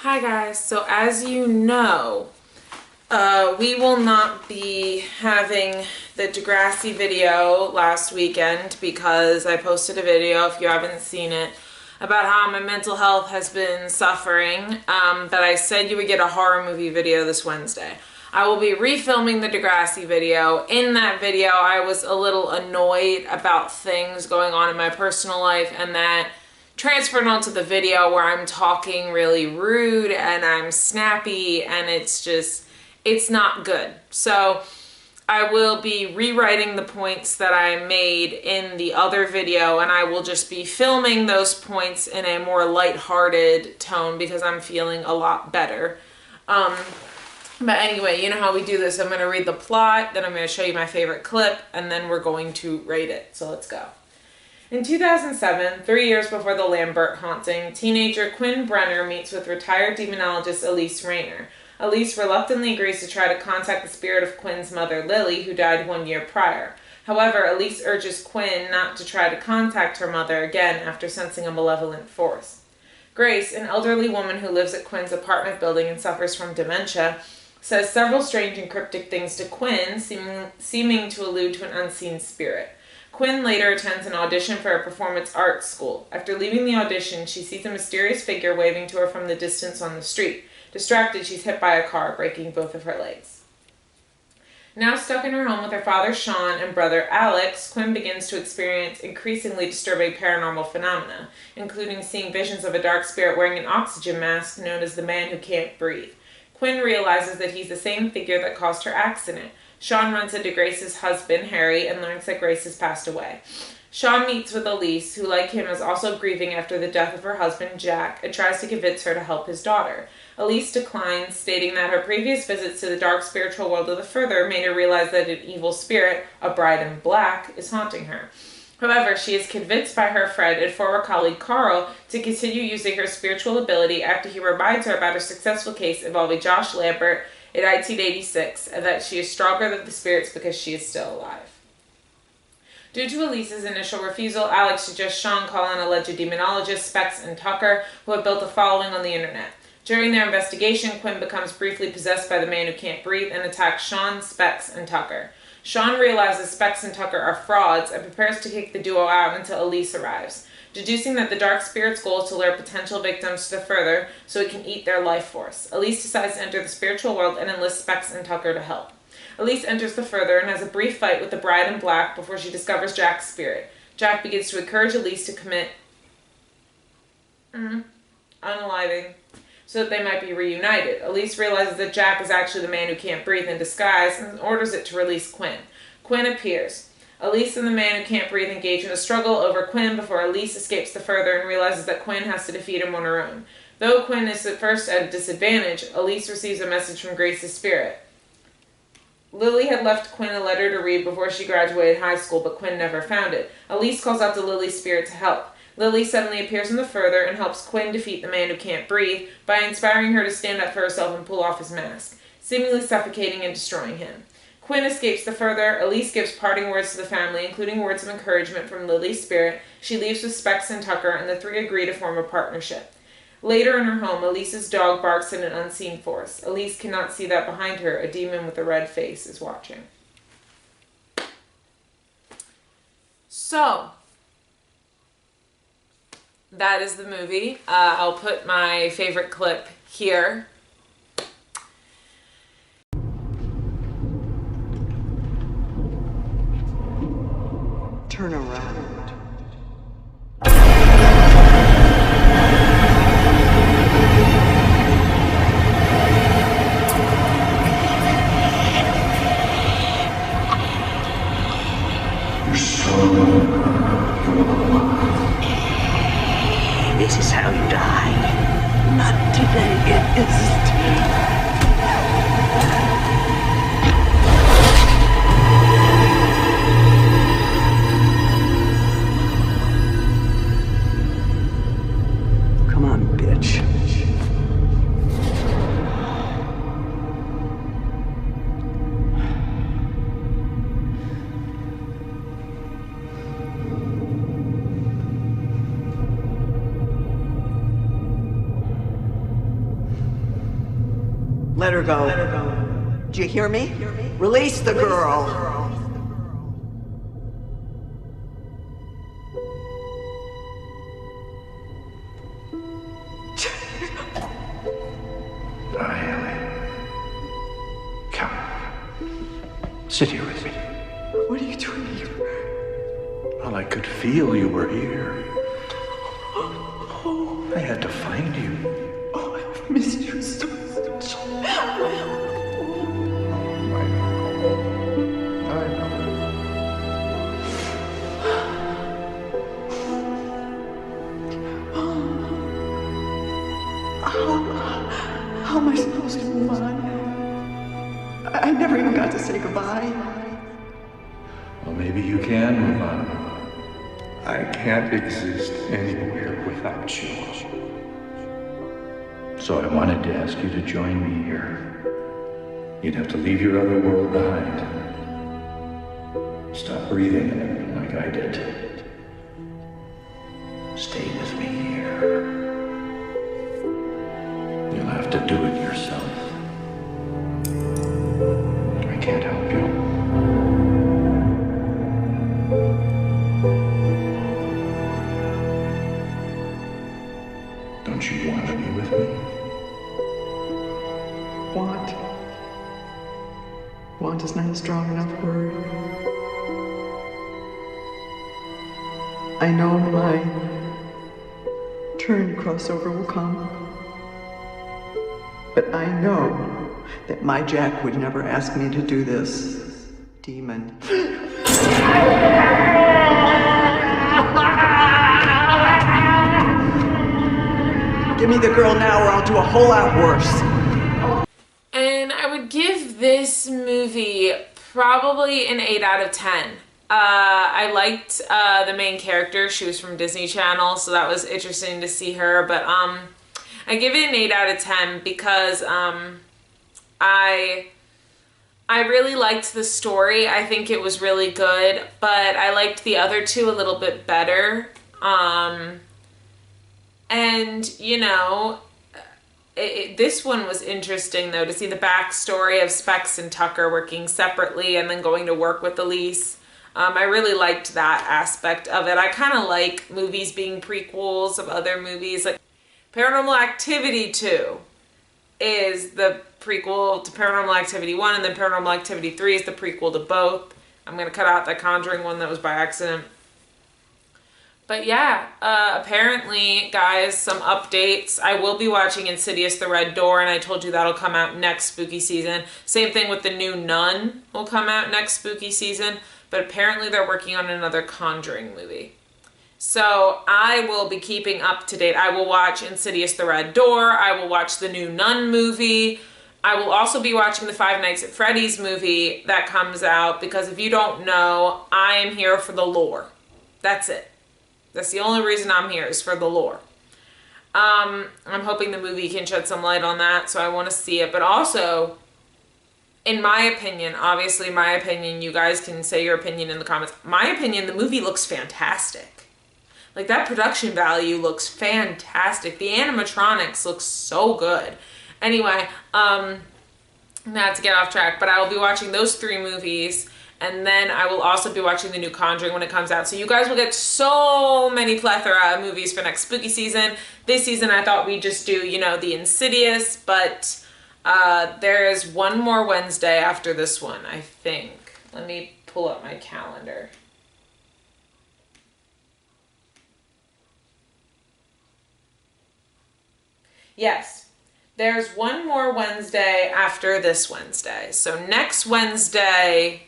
Hi guys, so as you know, we will not be having the Degrassi video last weekend because I posted a video, if you haven't seen it, about how my mental health has been suffering, but I said you would get a horror movie video this Wednesday. I will be refilming the Degrassi video. In that video, I was a little annoyed about things going on in my personal life, and that transferred onto the video where I'm talking really rude and I'm snappy, and it's not good. So I will be rewriting the points that I made in the other video, and I will just be filming those points in a more lighthearted tone because I'm feeling a lot better. But anyway, you know how we do this. I'm going to read the plot, then I'm going to show you my favorite clip, and then we're going to rate it. So let's go. In 2007, 3 years before the Lambert haunting, teenager Quinn Brenner meets with retired demonologist Elise Rayner. Elise reluctantly agrees to try to contact the spirit of Quinn's mother, Lily, who died 1 year prior. However, Elise urges Quinn not to try to contact her mother again after sensing a malevolent force. Grace, an elderly woman who lives at Quinn's apartment building and suffers from dementia, says several strange and cryptic things to Quinn, seeming to allude to an unseen spirit. Quinn later attends an audition for a performance arts school. After leaving the audition, she sees a mysterious figure waving to her from the distance on the street. Distracted, she's hit by a car, breaking both of her legs. Now stuck in her home with her father Sean and brother Alex, Quinn begins to experience increasingly disturbing paranormal phenomena, including seeing visions of a dark spirit wearing an oxygen mask known as the Man Who Can't Breathe. Quinn realizes that he's the same figure that caused her accident. Sean runs into Grace's husband, Harry, and learns that Grace has passed away. Sean meets with Elise, who, like him, is also grieving after the death of her husband, Jack, and tries to convince her to help his daughter. Elise declines, stating that her previous visits to the dark spiritual world of the Further made her realize that an evil spirit, a bride in black, is haunting her. However, she is convinced by her friend and former colleague Carl to continue using her spiritual ability after he reminds her about her successful case involving Josh Lambert in 1986, and that she is stronger than the spirits because she is still alive. Due to Elise's initial refusal, Alex suggests Sean call on alleged demonologists Specs and Tucker, who have built a following on the internet. During their investigation, Quinn becomes briefly possessed by the Man Who Can't Breathe and attacks Sean, Specs, and Tucker. Sean realizes Specs and Tucker are frauds and prepares to kick the duo out until Elise arrives, deducing that the dark spirit's goal is to lure potential victims to the Further so it can eat their life force. Elise decides to enter the spiritual world and enlists Specs and Tucker to help. Elise enters the Further and has a brief fight with the bride in black before she discovers Jack's spirit. Jack begins to encourage Elise to commit unaliving so that they might be reunited. Elise realizes that Jack is actually the Man Who Can't Breathe in disguise and orders it to release Quinn. Quinn appears. Elise and the Man Who Can't Breathe engage in a struggle over Quinn before Elise escapes the Further and realizes that Quinn has to defeat him on her own. Though Quinn is at first at a disadvantage, Elise receives a message from Grace's spirit. Lily had left Quinn a letter to read before she graduated high school, but Quinn never found it. Elise calls out to Lily's spirit to help. Lily suddenly appears in the Further and helps Quinn defeat the Man Who Can't Breathe by inspiring her to stand up for herself and pull off his mask, seemingly suffocating and destroying him. Quinn escapes the Further. Elise gives parting words to the family, including words of encouragement from Lily's spirit. She leaves with Specs and Tucker, and the three agree to form a partnership. Later in her home, Elise's dog barks at an unseen force. Elise cannot see that behind her, a demon with a red face is watching. So, that is the movie. I'll put my favorite clip here. Turn around. You're strong. This is how you die. Not today, it isn't. Come on, bitch. Let her go. Do you hear me? Release the girl. Come. Sit here with me. What are you doing here? Well, I could feel you were here. I had to find you. Oh, I've missed you so much. How am I supposed to move on? I never even got to say goodbye. Well, maybe you can move on. I can't exist anywhere without you. So I wanted to ask you to join me here. You'd have to leave your other world behind. Stop breathing in it like I did. Stay with me here. You'll have to do it yourself. I can't help you. Don't you want to be with me? Want is not a strong enough word. I know my turn to cross over will come. But I know that my Jack would never ask me to do this. Demon. Give me the girl now or I'll do a whole lot worse. And I would give this movie probably an 8 out of 10. I liked the main character. She was from Disney Channel, so that was interesting to see her. But I give it an 8 out of 10 because I really liked the story. I think it was really good, but I liked the other two a little bit better. And, you know, this one was interesting, though, to see the backstory of Specs and Tucker working separately and then going to work with Elise. I really liked that aspect of it. I kind of like movies being prequels of other movies. Like Paranormal Activity 2 is the prequel to Paranormal Activity 1, and then Paranormal Activity 3 is the prequel to both. I'm going to cut out the Conjuring one that was by accident. But yeah, apparently, guys, some updates. I will be watching Insidious the Red Door, and I told you that'll come out next spooky season. Same thing with the new Nun will come out next spooky season, but apparently they're working on another Conjuring movie. So I will be keeping up to date. I will watch Insidious the Red Door. I will watch the new Nun movie. I will also be watching the Five Nights at Freddy's movie that comes out, because if you don't know, I am here for the lore. That's it. That's the only reason I'm here, is for the lore. I'm hoping the movie can shed some light on that, so I want to see it. But also, in my opinion, obviously my opinion, you guys can say your opinion in the comments. My opinion, the movie looks fantastic. Like, that production value looks fantastic. The animatronics look so good. Anyway, not to get off track, but I will be watching those 3 movies. And then I will also be watching the new Conjuring when it comes out. So you guys will get so many plethora of movies for next spooky season. This season I thought we'd just do, you know, the Insidious, but there is one more Wednesday after this one, I think. Let me pull up my calendar. Yes, there's one more Wednesday after this Wednesday. So next Wednesday...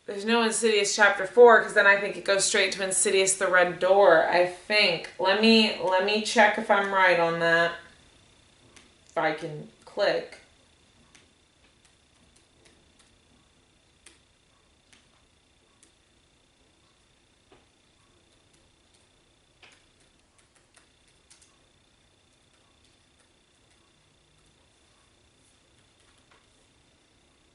There's no Insidious Chapter 4, because then I think it goes straight to Insidious the Red Door, I think. Let me check if I'm right on that. If I can click.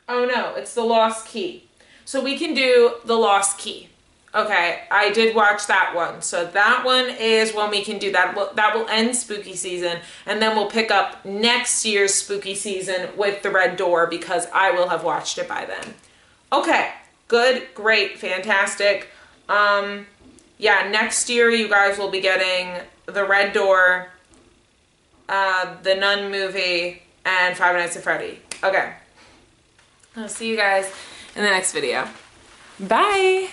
Oh no, it's the Lost Key. So we can do the Lost Key. Okay, I did watch that one. So that one is when we can do that. That will end spooky season, and then we'll pick up next year's spooky season with The Red Door because I will have watched it by then. Okay, good, great, fantastic. Yeah, next year you guys will be getting The Red Door, the Nun movie, and Five Nights at Freddy. Okay. I'll see you guys in the next video. Bye!